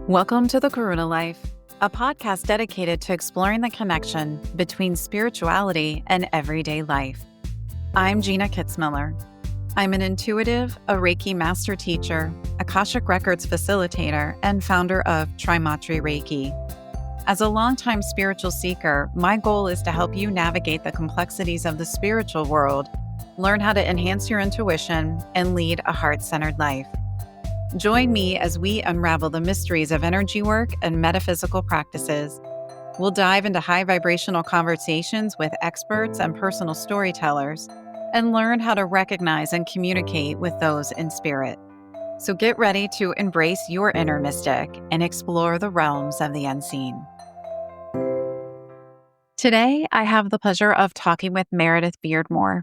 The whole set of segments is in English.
Welcome to the Karuna Life, a podcast dedicated to exploring the connection between spirituality and everyday life. I'm Gina Kitzmiller. I'm an intuitive, a Reiki master teacher, Akashic Records facilitator, and founder of Trimatri Reiki. As a longtime spiritual seeker, my goal is to help you navigate the complexities of the spiritual world, learn how to enhance your intuition, and lead a heart-centered life. Join me as we unravel the mysteries of energy work and metaphysical practices. We'll dive into high vibrational conversations with experts and personal storytellers and learn how to recognize and communicate with those in spirit. So get ready to embrace your inner mystic and explore the realms of the unseen. Today, I have the pleasure of talking with Meredith Beardmore.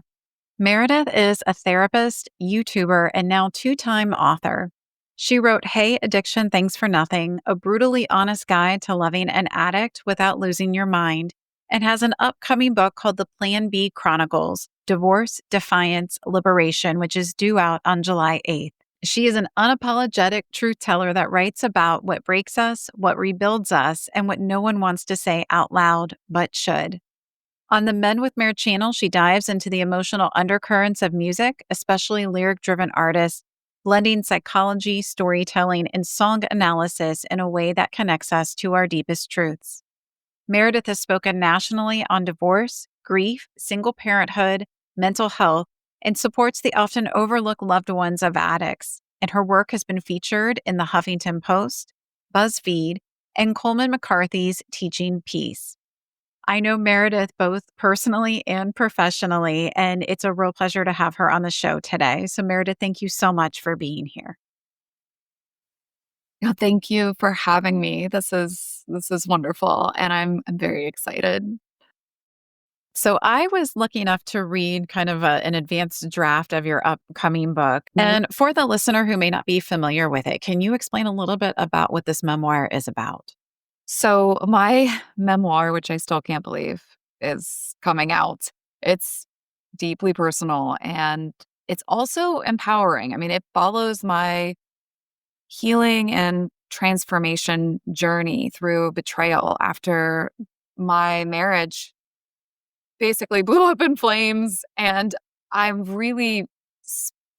Meredith is a therapist, YouTuber, and now two-time author. She wrote Hey Addiction Thanks for Nothing, a brutally honest guide to loving an addict without losing your mind, and has an upcoming book called the Plan B Chronicles, Divorce, Defiance, Liberation, which is due out on July 8th. She is an unapologetic truth teller that writes about what breaks us, what rebuilds us, and what no one wants to say out loud, but should. On the Men with Mere channel, she dives into the emotional undercurrents of music, especially lyric-driven artists, blending psychology, storytelling, and song analysis in a way that connects us to our deepest truths. Meredith has spoken nationally on divorce, grief, single parenthood, mental health, and supports the often overlooked loved ones of addicts. And her work has been featured in the Huffington Post, BuzzFeed, and Coleman McCarthy's Teaching Peace. I know Meredith both personally and professionally, and it's a real pleasure to have her on the show today. So Meredith, thank you so much for being here. Yeah, thank you for having me. This is wonderful, and I'm very excited. So I was lucky enough to read kind of an advanced draft of your upcoming book. And for the listener who may not be familiar with it, can you explain a little bit about what this memoir is about? So my memoir, which I still can't believe is coming out, it's deeply personal and it's also empowering. I mean, it follows my healing and transformation journey through betrayal after my marriage basically blew up in flames. And I really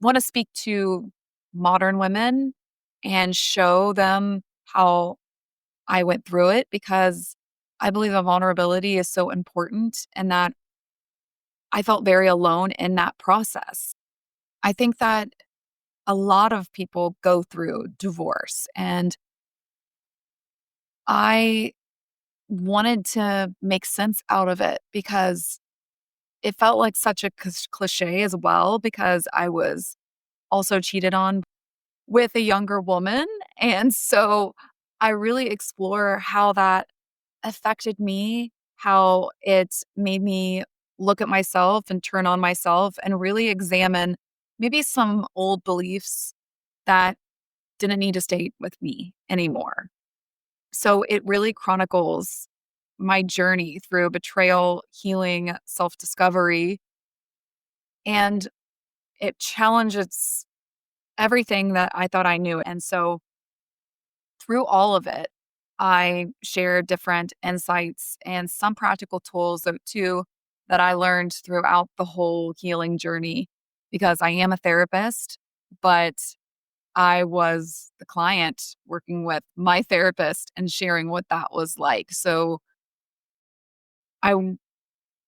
want to speak to modern women and show them how I went through it, because I believe that vulnerability is so important and that I felt very alone in that process. I think that a lot of people go through divorce, and I wanted to make sense out of it because it felt like such a cliche as well, because I was also cheated on with a younger woman. And so I really explore how that affected me, how it made me look at myself and turn on myself and really examine maybe some old beliefs that didn't need to stay with me anymore. So it really chronicles my journey through betrayal, healing, self-discovery, and it challenges everything that I thought I knew. And so through all of it, I share different insights and some practical tools too that I learned throughout the whole healing journey, because I am a therapist, but I was the client working with my therapist and sharing what that was like. So I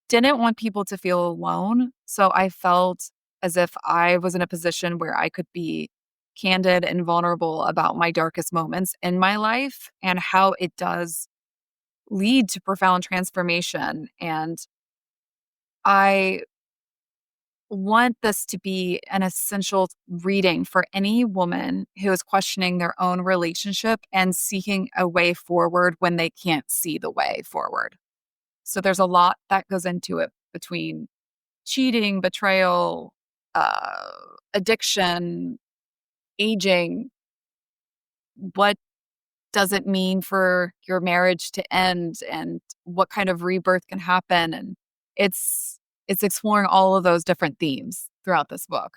didn't want people to feel alone. So I felt as if I was in a position where I could be candid and vulnerable about my darkest moments in my life and how it does lead to profound transformation. And I want this to be an essential reading for any woman who is questioning their own relationship and seeking a way forward when they can't see the way forward. So there's a lot that goes into it between cheating, betrayal, addiction, aging. What does it mean for your marriage to end, and what kind of rebirth can happen? And it's exploring all of those different themes throughout this book.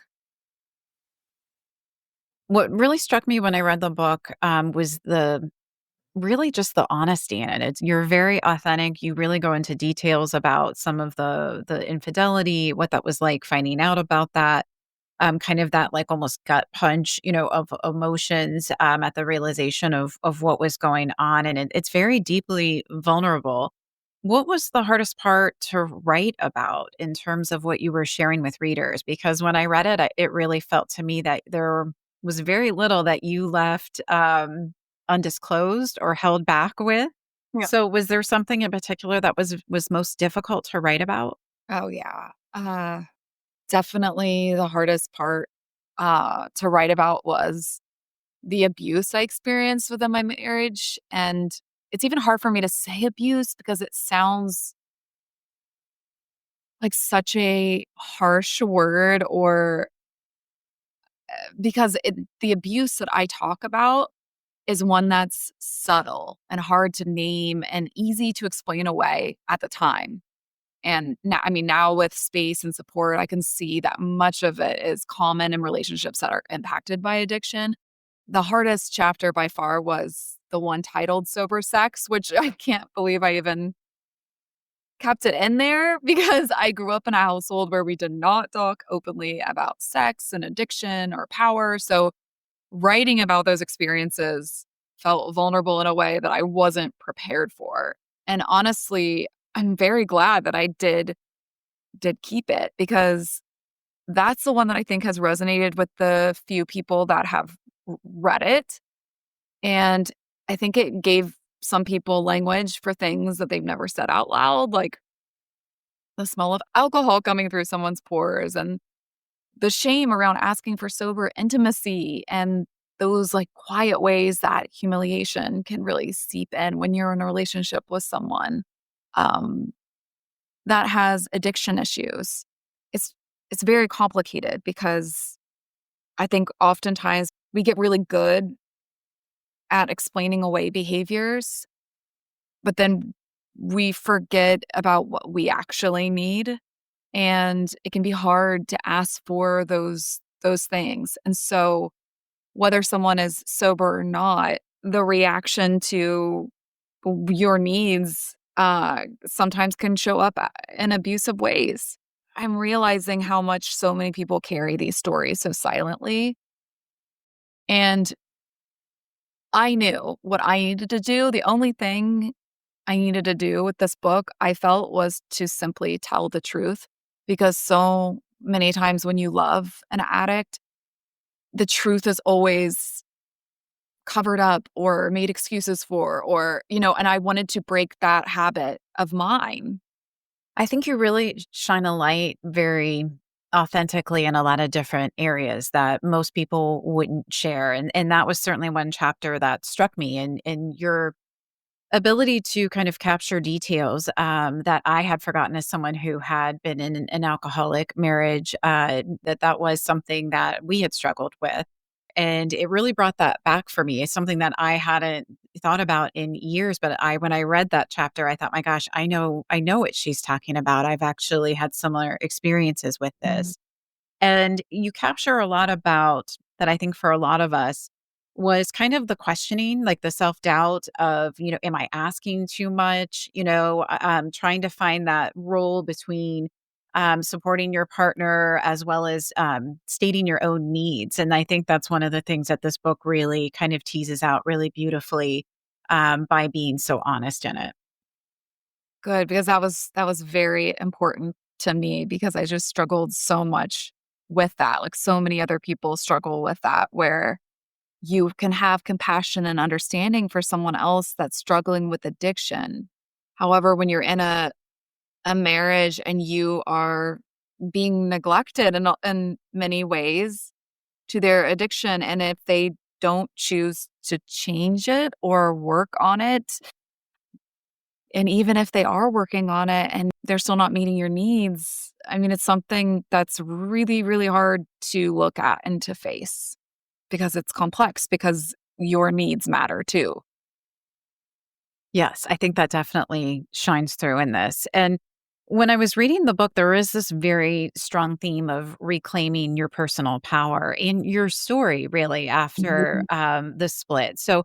What really struck me when I read the book was the really just the honesty in it. You're very authentic. You really go into details about some of the infidelity, what that was like finding out about that, kind of that like almost gut punch, of emotions at the realization of what was going on, and it's very deeply vulnerable. What was the hardest part to write about in terms of what you were sharing with readers? Because when I read it, it really felt to me that there was very little that you left undisclosed or held back with. Yeah. So, was there something in particular that was most difficult to write about? Oh, yeah. Definitely the hardest part to write about was the abuse I experienced within my marriage. And it's even hard for me to say abuse because it sounds like such a harsh word, or because the abuse that I talk about is one that's subtle and hard to name and easy to explain away at the time. And now, I mean, now with space and support, I can see that much of it is common in relationships that are impacted by addiction. The hardest chapter by far was the one titled Sober Sex, which I can't believe I even kept it in there because I grew up in a household where we did not talk openly about sex and addiction or power. So writing about those experiences felt vulnerable in a way that I wasn't prepared for. And honestly, I'm very glad that I did keep it, because that's the one that I think has resonated with the few people that have read it. And I think it gave some people language for things that they've never said out loud, like the smell of alcohol coming through someone's pores and the shame around asking for sober intimacy, and those like quiet ways that humiliation can really seep in when you're in a relationship with someone um, that has addiction issues. It's it's very complicated because I think oftentimes we get really good at explaining away behaviors, but then we forget about what we actually need, and it can be hard to ask for those things. And so whether someone is sober or not, the reaction to your needs sometimes can show up in abusive ways. I'm realizing how much so many people carry these stories so silently. And I knew what I needed to do. The only thing I needed to do with this book, I felt, was to simply tell the truth. Because so many times when you love an addict, the truth is always covered up or made excuses for, or, and I wanted to break that habit of mine. I think you really shine a light very authentically in a lot of different areas that most people wouldn't share. And that was certainly one chapter that struck me, and your ability to kind of capture details that I had forgotten as someone who had been in an alcoholic marriage, that was something that we had struggled with. And it really brought that back for me. It's something that I hadn't thought about in years. But when I read that chapter, I thought, my gosh, I know what she's talking about. I've actually had similar experiences with Mhm. this. And you capture a lot about that, I think for a lot of us was kind of the questioning, like the self-doubt of, am I asking too much? Trying to find that role between supporting your partner as well as stating your own needs. And I think that's one of the things that this book really kind of teases out really beautifully by being so honest in it. Good, because that was very important to me, because I just struggled so much with that. Like so many other people struggle with that, where you can have compassion and understanding for someone else that's struggling with addiction. However, when you're in a marriage and you are being neglected in many ways to their addiction, and if they don't choose to change it or work on it, and even if they are working on it and they're still not meeting your needs, I mean, it's something that's really, really hard to look at and to face, because it's complex, because your needs matter too. Yes, I think that definitely shines through in this. And when I was reading the book, there is this very strong theme of reclaiming your personal power in your story, really, after Mhm. the split. So,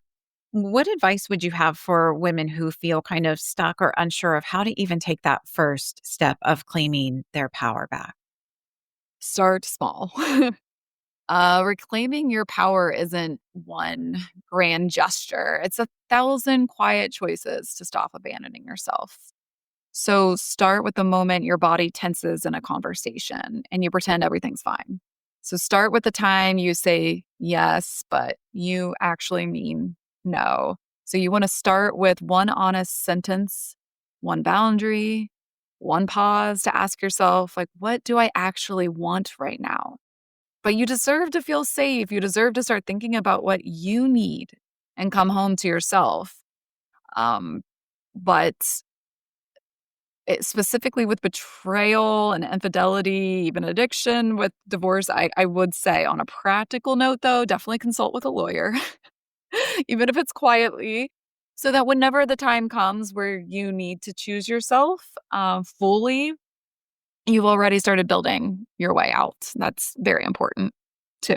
What advice would you have for women who feel kind of stuck or unsure of how to even take that first step of claiming their power back? Start small. Reclaiming your power isn't one grand gesture. It's 1,000 quiet choices to stop abandoning yourself. So start with the moment your body tenses in a conversation and you pretend everything's fine. So start with the time you say yes, but you actually mean no. So you want to start with one honest sentence, one boundary, one pause to ask yourself, like, what do I actually want right now? But you deserve to feel safe. You deserve to start thinking about what you need and come home to yourself. Um, but specifically with betrayal and infidelity, even addiction, with divorce, I would say on a practical note, though, definitely consult with a lawyer, even if it's quietly, so that whenever the time comes where you need to choose yourself fully, you've already started building your way out. That's very important too.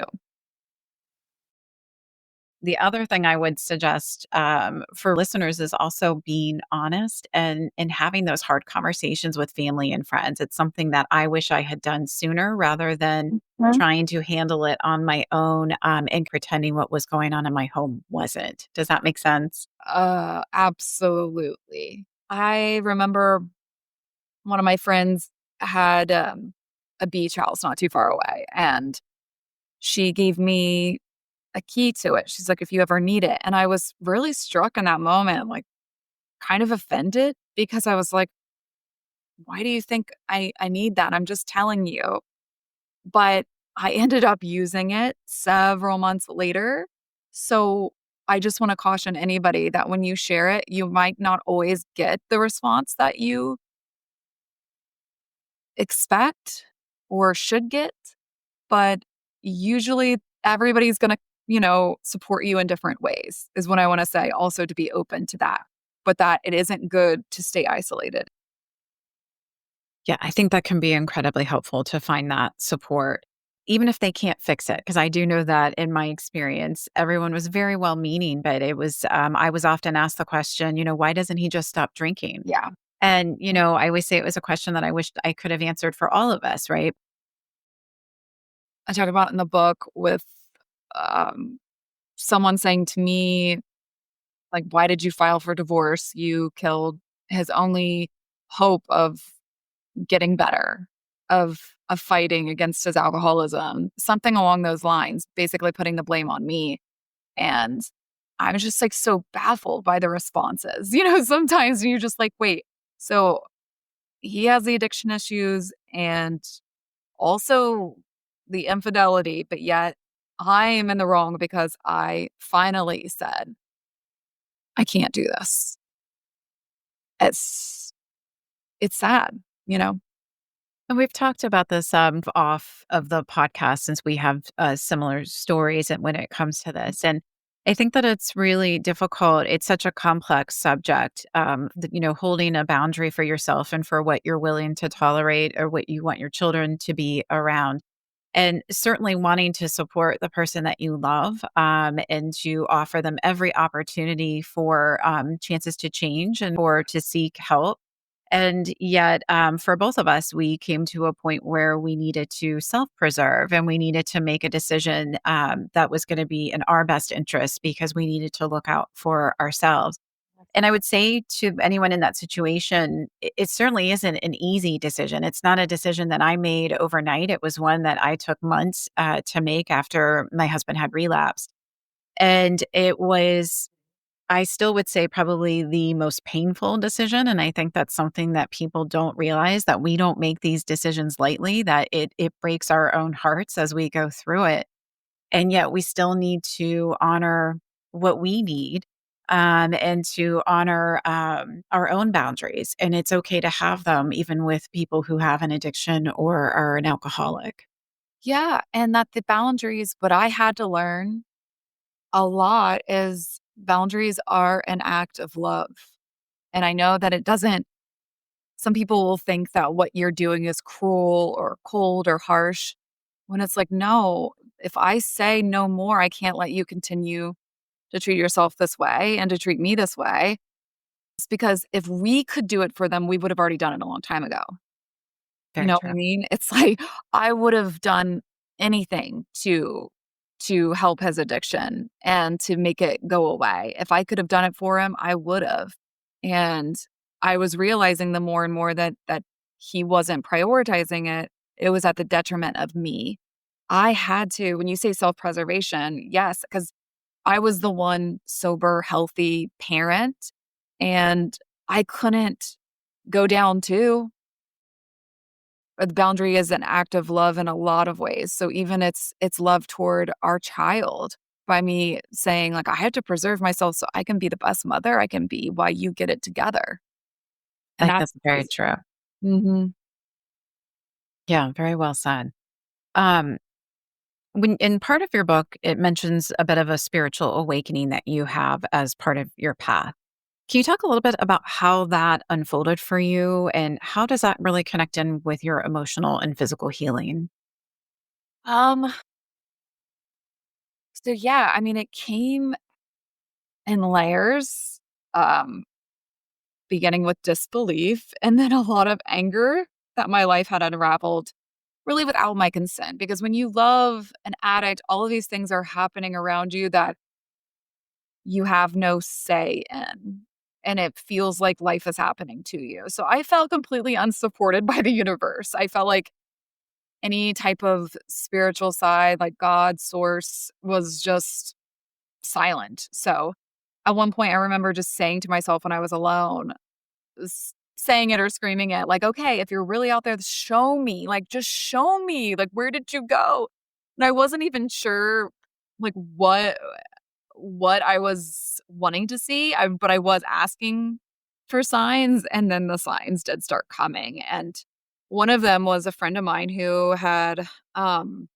The other thing I would suggest for listeners is also being honest and having those hard conversations with family and friends. It's something that I wish I had done sooner rather than trying to handle it on my own and pretending what was going on in my home wasn't. Does that make sense? Absolutely. I remember one of my friends had a beach house not too far away, and she gave me a key to it. She's like, if you ever need it. And I was really struck in that moment, like kind of offended because I was like, why do you think I need that? I'm just telling you. But I ended up using it several months later. So I just want to caution anybody that when you share it, you might not always get the response that you expect or should get, but usually everybody's going to, support you in different ways, is what I want to say. Also, to be open to that, but that it isn't good to stay isolated. Yeah, I think that can be incredibly helpful to find that support, even if they can't fix it. Because I do know that in my experience, everyone was very well meaning, but I was often asked the question, why doesn't he just stop drinking? Yeah. And, I always say it was a question that I wished I could have answered for all of us, right? I talk about in the book with um, someone saying to me, like, why did you file for divorce? You killed his only hope of getting better, of fighting against his alcoholism, something along those lines, basically putting the blame on me. And I was just like so baffled by the responses. Sometimes you're just like, wait, so he has the addiction issues and also the infidelity, but yet I am in the wrong because I finally said, I can't do this. It's it's sad, you know? And we've talked about this off of the podcast since we have similar stories and when it comes to this. And I think that it's really difficult. It's such a complex subject, holding a boundary for yourself and for what you're willing to tolerate or what you want your children to be around. And certainly wanting to support the person that you love and to offer them every opportunity for chances to change and or to seek help. And yet, for both of us, we came to a point where we needed to self preserve and we needed to make a decision that was going to be in our best interest because we needed to look out for ourselves. And I would say to anyone in that situation, it certainly isn't an easy decision. It's not a decision that I made overnight. It was one that I took months to make after my husband had relapsed. And it was I still would say probably the most painful decision, and I think that's something that people don't realize, that we don't make these decisions lightly, that it breaks our own hearts as we go through it, and yet we still need to honor what we need, and to honor, our own boundaries, and it's okay to have them even with people who have an addiction or are an alcoholic. Yeah, and that the boundaries, what I had to learn a lot is boundaries are an act of love. And I know that it doesn't, some people will think that what you're doing is cruel or cold or harsh when it's like, no, if I say no more, I can't let you continue to treat yourself this way and to treat me this way. It's because if we could do it for them, we would have already done it a long time ago. You Very know what I true. mean? It's like I would have done anything to help his addiction and to make it go away. If I could have done it for him, I would have. And I was realizing the more and more that he wasn't prioritizing it, it was at the detriment of me. I had to, when you say self-preservation, yes, because I was the one sober, healthy parent, and I couldn't go down too. The boundary is an act of love in a lot of ways. So even it's love toward our child by me saying like I have to preserve myself so I can be the best mother I can be while you get it together. I And think that's that's very true. mhm. Yeah, very well said. Um, when in part of your book, it mentions a bit of a spiritual awakening that you have as part of your path. Can you talk a little bit about how that unfolded for you and how does that really connect in with your emotional and physical healing? Um so yeah, I mean it came in layers, um, beginning with disbelief and then a lot of anger that my life had unraveled really without my consent. Because when you love an addict, all of these things are happening around you that you have no say in. And it feels like life is happening to you. So I felt completely unsupported by the universe. I felt like any type of spiritual side, like God, source, was just silent. So at one point, I remember just saying to myself when I was alone, saying it or screaming it, like, okay, if you're really out there, show me, like, just show me, like, where did you go? And I wasn't even sure, like, what I was wanting to see, but I was asking for signs, and then the signs did start coming, and one of them was a friend of mine who had, um,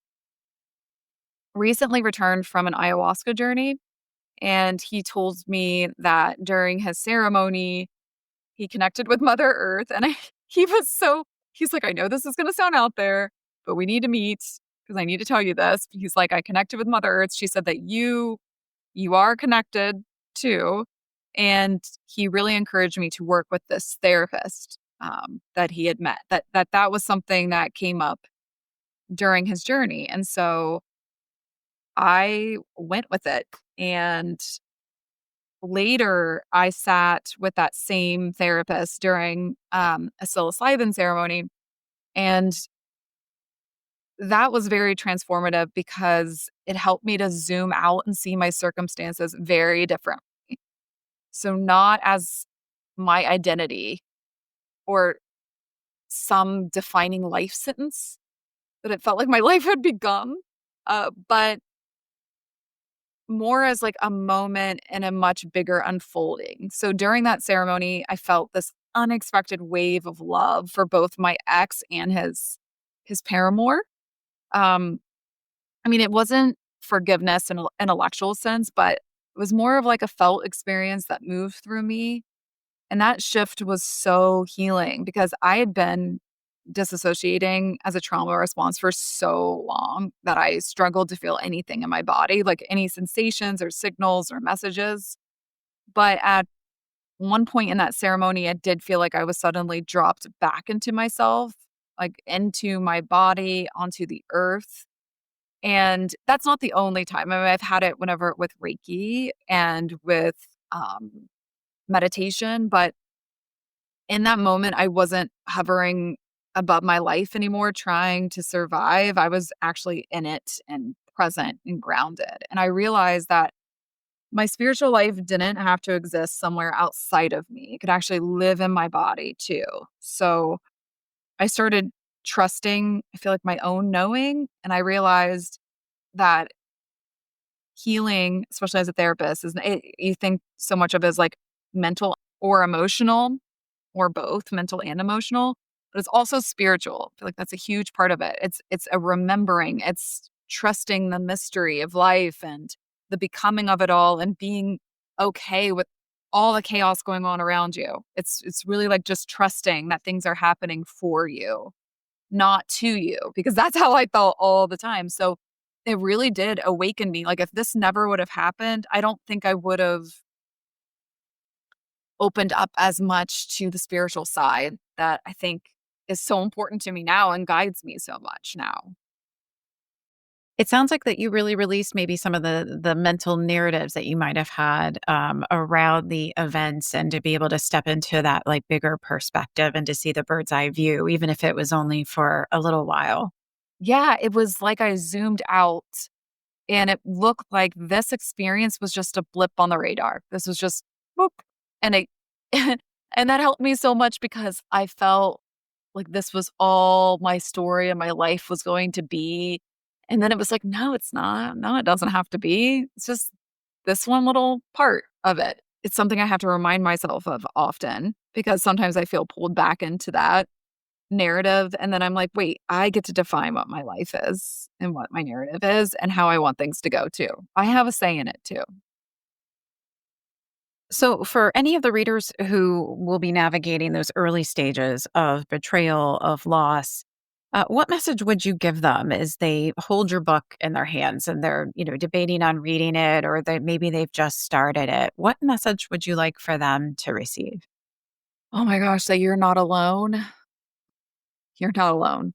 recently returned from an ayahuasca journey, and he told me that during his ceremony, he connected with Mother Earth, and I he was so he's like, "I know this is gonna sound out there, but we need to meet because I need to tell you this." He's like, "I connected with Mother Earth. She said that you are connected too." And he really encouraged me to work with this therapist, that he had met, that was something that came up during his journey, and so I went with it, and later, I sat with that same therapist during, a psilocybin ceremony, and that was very transformative because it helped me to zoom out and see my circumstances very differently. So not as my identity or some defining life sentence that it felt like my life had begun, but more as like a moment in a much bigger unfolding. So during that ceremony, I felt this unexpected wave of love for both my ex and his paramour. Um, I mean, it wasn't forgiveness in an intellectual sense, but it was more of like a felt experience that moved through me. And that shift was so healing because I had been disassociating as a trauma response for so long that I struggled to feel anything in my body, like any sensations or signals or messages. But at one point in that ceremony, I did feel like I was suddenly dropped back into myself, like into my body, onto the earth. And that's not the only time. I mean, I've had it whenever with Reiki and with meditation, but in that moment, I wasn't hovering above my life anymore trying to survive. I was actually in it and present and grounded. And I realized that my spiritual life didn't have to exist somewhere outside of me. It could actually live in my body too. So I started trusting, I feel like my own knowing. And I realized that healing, especially as a therapist, is you think so much of it as like mental or emotional or both mental and emotional, but it's also spiritual. I feel like that's a huge part of it. It's a remembering, it's trusting the mystery of life and the becoming of it all and being okay with all the chaos going on around you. It's really like just trusting that things are happening for you, not to you, because that's how I felt all the time. So it really did awaken me. Like, if this never would have happened, I don't think I would have opened up as much to the spiritual side that I think is so important to me now and guides me so much now. It sounds like that you really released maybe some of the mental narratives that you might have had around the events, and to be able to step into that like bigger perspective and to see the bird's eye view, even if it was only for a little while. Yeah, it was like I zoomed out and it looked like this experience was just a blip on the radar. This was just boop. And it and that helped me so much because I felt like this was all my story and my life was going to be. And then it was like, no, it's not. No, it doesn't have to be. It's just this one little part of it. It's something I have to remind myself of often because sometimes I feel pulled back into that narrative. And then I'm like, wait, I get to define what my life is and what my narrative is and how I want things to go too. I have a say in it too. So, for any of the readers who will be navigating those early stages of betrayal, of loss, what message would you give them as they hold your book in their hands and they're, debating on reading it, or that maybe they've just started it? What message would you like for them to receive? Oh my gosh, that you're not alone. You're not alone.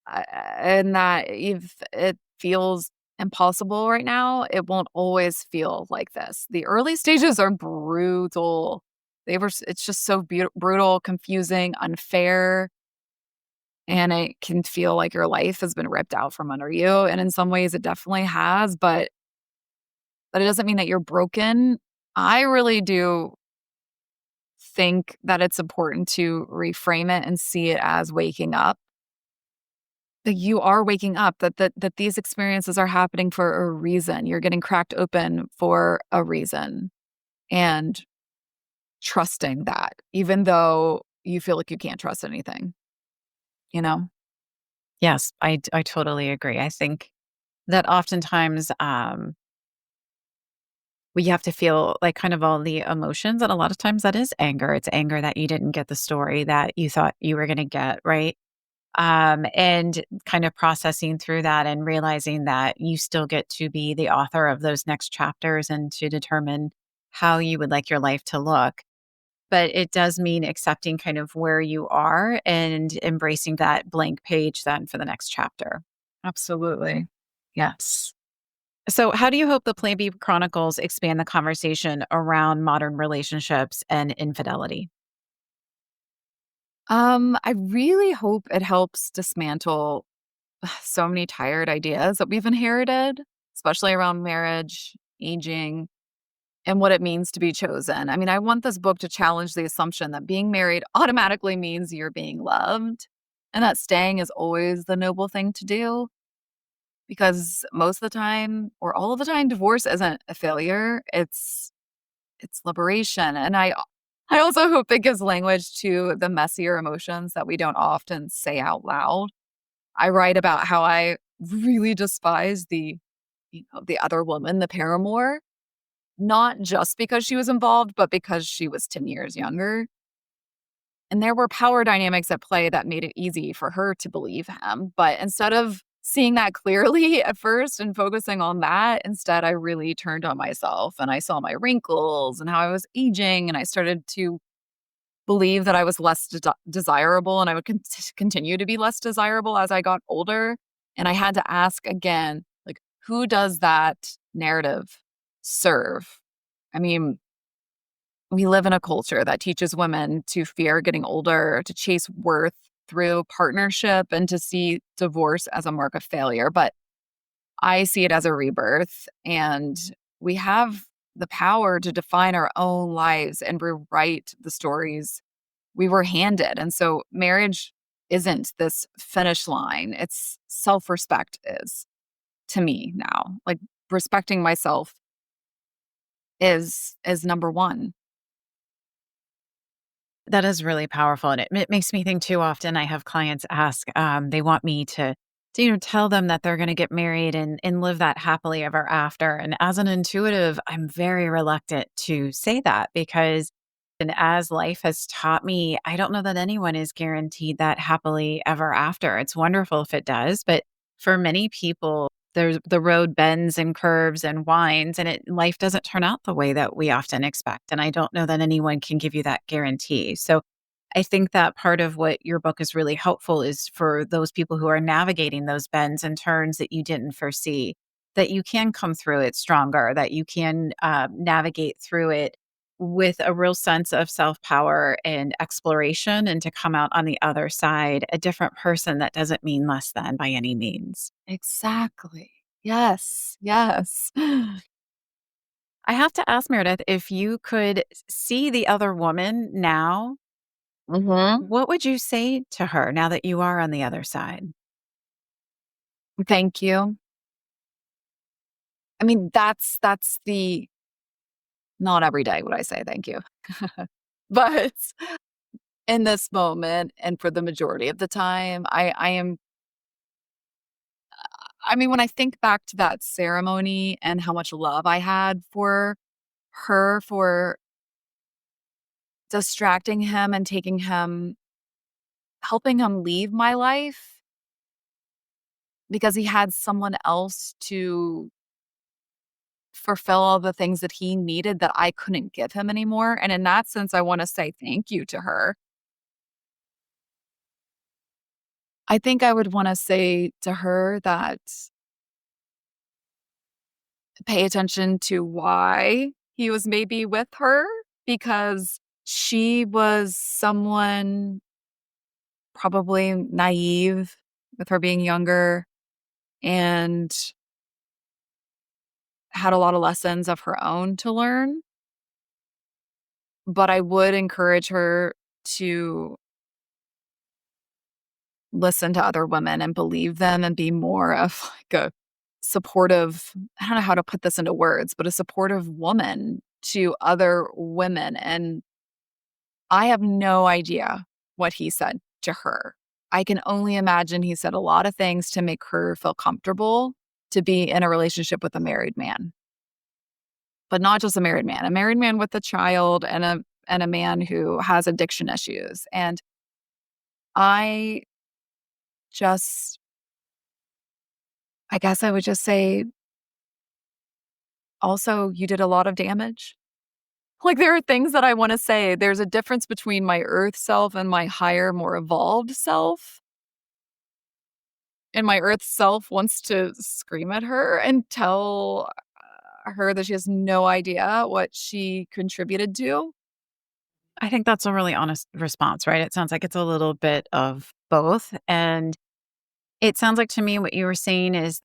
And that if it feels impossible right now, it won't always feel like this. The early stages are brutal. It's just so brutal, confusing, unfair, and it can feel like your life has been ripped out from under you. And in some ways, it definitely has, but it doesn't mean that you're broken. I really do think that it's important to reframe it and see it as waking up. That you are waking up, that these experiences are happening for a reason. You're getting cracked open for a reason, and trusting that, even though you feel like you can't trust anything, you know? Yes, I totally agree. I think that oftentimes we have to feel like kind of all the emotions. And a lot of times that is anger. It's anger that you didn't get the story that you thought you were going to get, right? And kind of processing through that and realizing that you still get to be the author of those next chapters and to determine how you would like your life to look. But it does mean accepting kind of where you are and embracing that blank page then for the next chapter. Absolutely. Yes. So, how do you hope the Plan B Chronicles expand the conversation around modern relationships and infidelity? I really hope it helps dismantle so many tired ideas that we've inherited, especially around marriage, aging, and what it means to be chosen. I mean, I want this book to challenge the assumption that being married automatically means you're being loved and that staying is always the noble thing to do, because most of the time or all of the time divorce isn't a failure. It's liberation. And I also hope it gives language to the messier emotions that we don't often say out loud. I write about how I really despise the other woman, the paramour, not just because she was involved, but because she was 10 years younger. And there were power dynamics at play that made it easy for her to believe him. But instead of seeing that clearly at first and focusing on that, instead, I really turned on myself and I saw my wrinkles and how I was aging. And I started to believe that I was less desirable and I would continue to be less desirable as I got older. And I had to ask again, like, who does that narrative serve? I mean, we live in a culture that teaches women to fear getting older, to chase worth through partnership, and to see divorce as a mark of failure. But I see it as a rebirth, and we have the power to define our own lives and rewrite the stories we were handed. And so marriage isn't this finish line. It's self-respect is to me now. Like respecting myself is number one. That is really powerful, and it makes me think too often I have clients ask, they want me to, tell them that they're gonna get married and live that happily ever after, and as an intuitive, I'm very reluctant to say that because and as life has taught me, I don't know that anyone is guaranteed that happily ever after. It's wonderful if it does, but for many people the road bends and curves and winds, and life doesn't turn out the way that we often expect. And I don't know that anyone can give you that guarantee. So I think that part of what your book is really helpful is for those people who are navigating those bends and turns that you didn't foresee, that you can come through it stronger, that you can navigate through it with a real sense of self power and exploration, and to come out on the other side a different person that doesn't mean less than by any means. Exactly. Yes. Yes. I have to ask, Meredith, if you could see the other woman now, Mhm. what would you say to her now that you are on the other side? Thank you. I mean, that's the not every day would I say thank you. But in this moment and for the majority of the time, I am I mean, when I think back to that ceremony and how much love I had for her for distracting him and taking him helping him leave my life because he had someone else to fulfill all the things that he needed that I couldn't give him anymore, and in that sense, I wanna say thank you to her. I think I would wanna say to her that pay attention to why he was maybe with her, because she was someone probably naive with her being younger and had a lot of lessons of her own to learn. But I would encourage her to listen to other women and believe them and be more of like a supportive, I don't know how to put this into words, but a supportive woman to other women. And I have no idea what he said to her. I can only imagine he said a lot of things to make her feel comfortable to be in a relationship with a married man, but not just a married man with a child and a man who has addiction issues. And I just I guess I would just say also you did a lot of damage. Like there are things that I want to say. There's a difference between my earth self and my higher, more evolved self. And my earth self wants to scream at her and tell her that she has no idea what she contributed to. I think that's a really honest response, right? It sounds like it's a little bit of both. And it sounds like to me what you were saying is,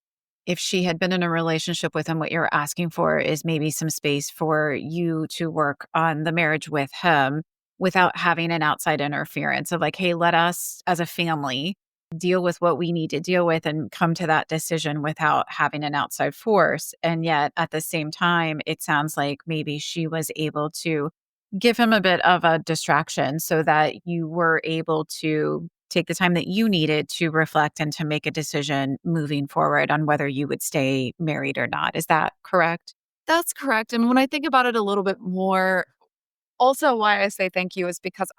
if she had been in a relationship with him, what you're asking for is maybe some space for you to work on the marriage with him without having an outside interference of like, hey, let us as a family deal with what we need to deal with and come to that decision without having an outside force. And yet at the same time, it sounds like maybe she was able to give him a bit of a distraction so that you were able to take the time that you needed to reflect and to make a decision moving forward on whether you would stay married or not. Is that correct? That's correct. And when I think about it a little bit more, also why I say thank you is because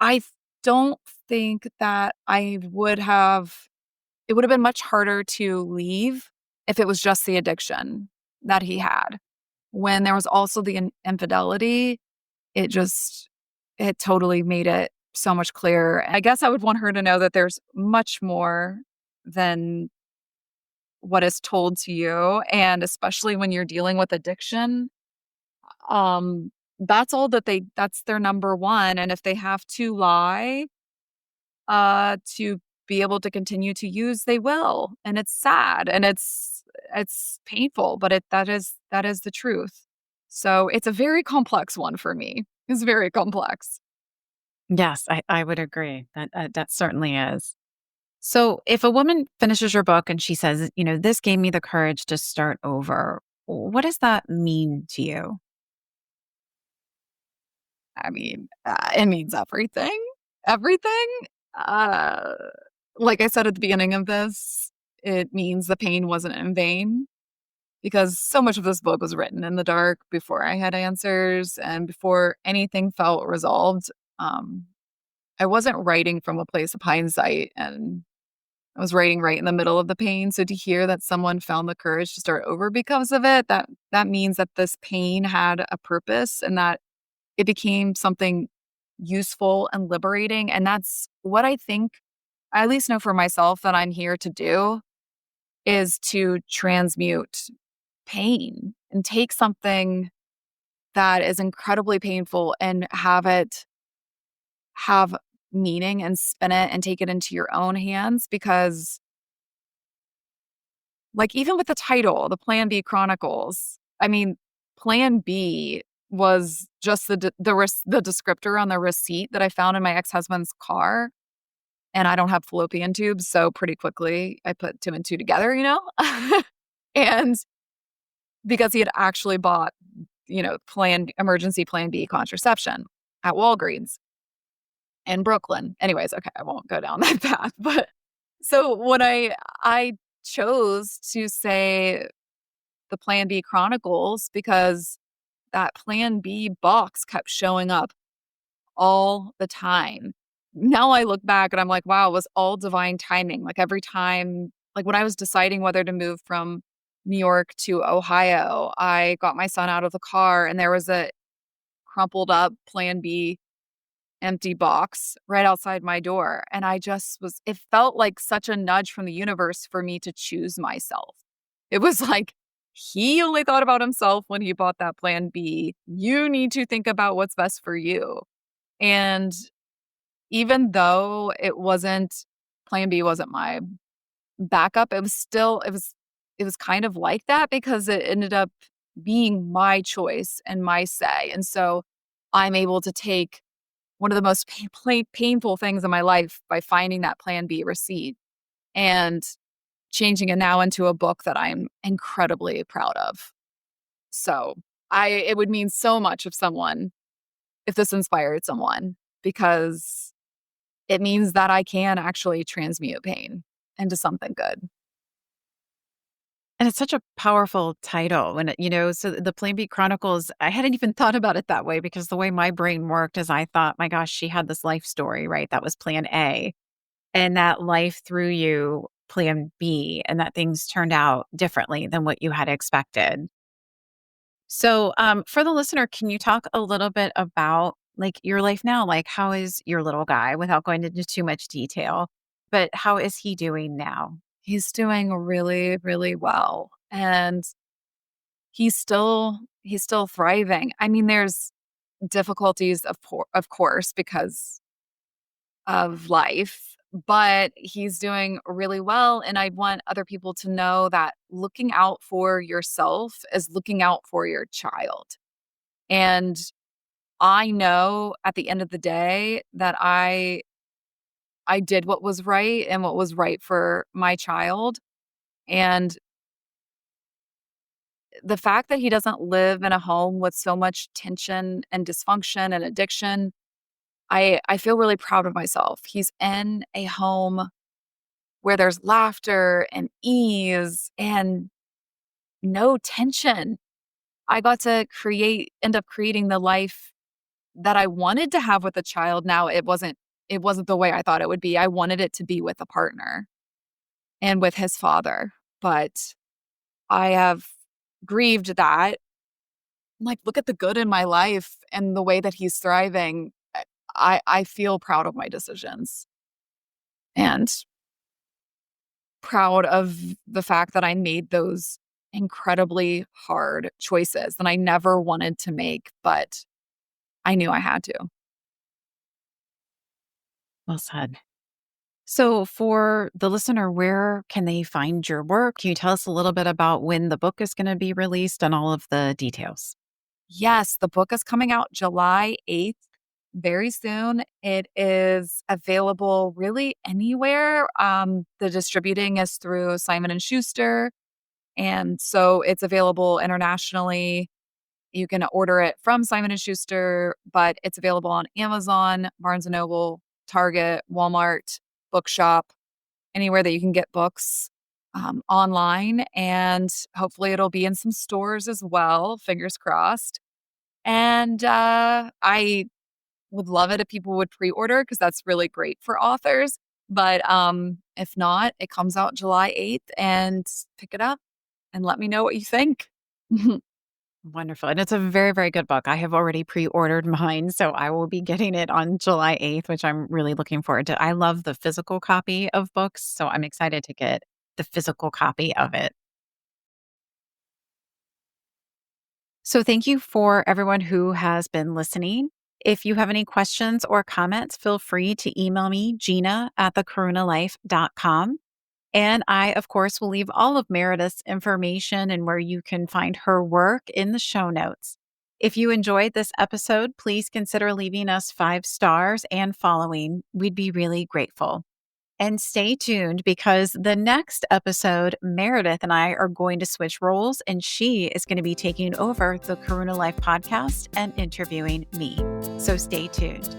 don't think that I would have, it would have been much harder to leave if it was just the addiction that he had. When there was also the infidelity, it just, it totally made it so much clearer. I guess I would want her to know that there's much more than what is told to you, and especially when you're dealing with addiction, that's all that that's their number one, and if they have to lie, to be able to continue to use, they will, and it's sad, and it's painful, but that is the truth. So, it's a very complex one for me. It's very complex. Yes, I would agree. That certainly is. So if a woman finishes your book and she says, this gave me the courage to start over, what does that mean to you? I mean, it means everything. Everything. Uh, like I said at the beginning of this, it means the pain wasn't in vain because so much of this book was written in the dark before I had answers and before anything felt resolved. Um, I wasn't writing from a place of hindsight and I was writing right in the middle of the pain. So to hear that someone found the courage to start over because of it, that means that this pain had a purpose and that it became something useful and liberating. And that's what I think, I at least know for myself that I'm here to do, is to transmute pain and take something that is incredibly painful and have meaning and spin it and take it into your own hands. Because like even with the title, the Plan B Chronicles, I mean, Plan B was just the descriptor on the receipt that I found in my ex-husband's car. And I don't have fallopian tubes, so pretty quickly I put two and two together, And because he had actually bought, emergency Plan B contraception at Walgreens in Brooklyn. Anyways, okay, I won't go down that path. But so when I chose to say the Plan B Chronicles because that Plan B box kept showing up all the time. Now I look back and I'm like, wow, it was all divine timing. Like every time, like when I was deciding whether to move from New York to Ohio, I got my son out of the car and there was a crumpled up Plan B empty box right outside my door. And it felt like such a nudge from the universe for me to choose myself. It was like, he only thought about himself when he bought that Plan B. You need to think about what's best for you. And even though Plan B wasn't my backup, it was kind of like that because it ended up being my choice and my say. And so I'm able to take one of the most painful things in my life by finding that Plan B receipt and changing it now into a book that I'm incredibly proud of. So it would mean so much if this inspired someone, because it means that I can actually transmute pain into something good. And it's such a powerful title when so the Plan B Chronicles, I hadn't even thought about it that way because the way my brain worked is I thought, my gosh, she had this life story, right? That was Plan A. And that life threw you Plan B and that things turned out differently than what you had expected. So, for the listener, can you talk a little bit about like your life now? Like, how is your little guy without going into too much detail? But how is he doing now? He's doing really, really well. And he's still thriving. I mean, there's difficulties of course because of life, but he's doing really well. And I want other people to know that looking out for yourself is looking out for your child. And I know at the end of the day that I did what was right and what was right for my child. And the fact that he doesn't live in a home with so much tension and dysfunction and addiction, I feel really proud of myself. He's in a home where there's laughter and ease and no tension. I got to end up creating the life that I wanted to have with a child. Now it wasn't the way I thought it would be. I wanted it to be with a partner and with his father. But I have grieved that. Like, look at the good in my life and the way that he's thriving. I feel proud of my decisions and proud of the fact that I made those incredibly hard choices that I never wanted to make, but I knew I had to. Well said. So, for the listener, where can they find your work? Can you tell us a little bit about when the book is going to be released and all of the details? Yes, the book is coming out July 8th, very soon. It is available really anywhere. The distributing is through Simon and Schuster, and so it's available internationally. You can order it from Simon and Schuster, but it's available on Amazon, Barnes and Noble, Target, Walmart, Bookshop, anywhere that you can get books online. And hopefully it'll be in some stores as well. Fingers crossed. And I would love it if people would pre-order because that's really great for authors. But If not, it comes out July 8th, and pick it up and let me know what you think. Wonderful. And it's a very, very good book. I have already pre-ordered mine, so I will be getting it on July 8th, which I'm really looking forward to. I love the physical copy of books, so I'm excited to get the physical copy of it. So thank you for everyone who has been listening. If you have any questions or comments, feel free to email me, Gina@thekarunalife.com. And I, of course, will leave all of Meredith's information and where you can find her work in the show notes. If you enjoyed this episode, please consider leaving us 5 stars and following. We'd be really grateful. And stay tuned because the next episode, Meredith and I are going to switch roles, and she is going to be taking over the Karuna Life podcast and interviewing me. So stay tuned.